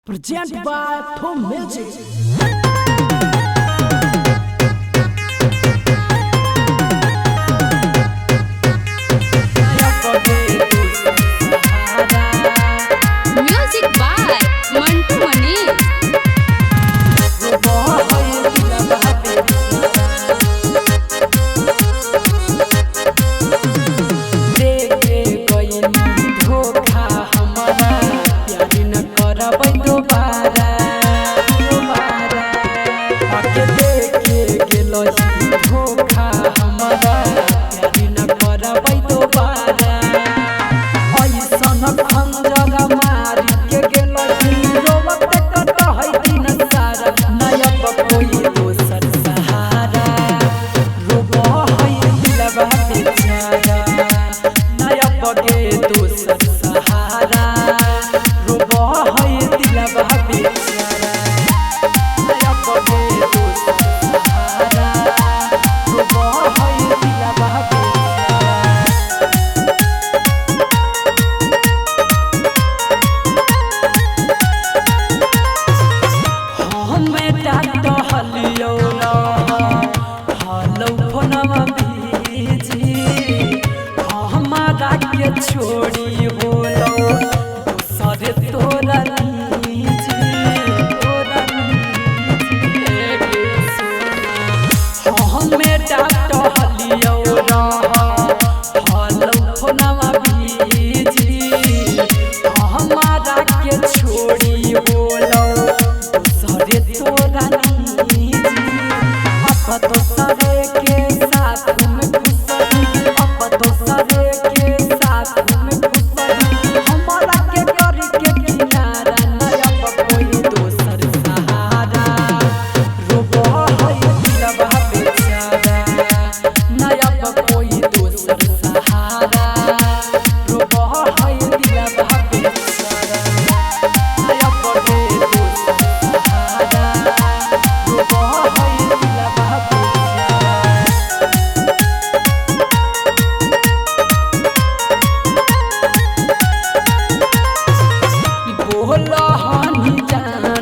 Presented by Tom Music. Music by Mantu Mani. धोखा हमारा प्यारी न करबै दोबारा ऐसन खंजर मारी के गेलही रोवत कहै दिन सारा नयब कोई दोसर सहारा रोबहै दिलवा बेचारा नयब गे दोसर सहारा रोबहै दिलवा बेचारा नयब गे दोसर सहारा छोड़ी बोलो दूसरे तोरा हमें डाट हलियो हलो फोनवा बीजी हमारा के छोड़ी बोलो दूसरे तोरा अब तो सरे के साथ में घुसरी अब तो सरे के साथ में घुसरी हमारा के करी के किनारा नया कोई दोसर सहारा रोबो है दिलवा बेचारा नया कोई दोसर सहारा रोबो है दिलवा बेचारा नया कोई दोसर सहारा रोबो है दिलवा बोला हानि जान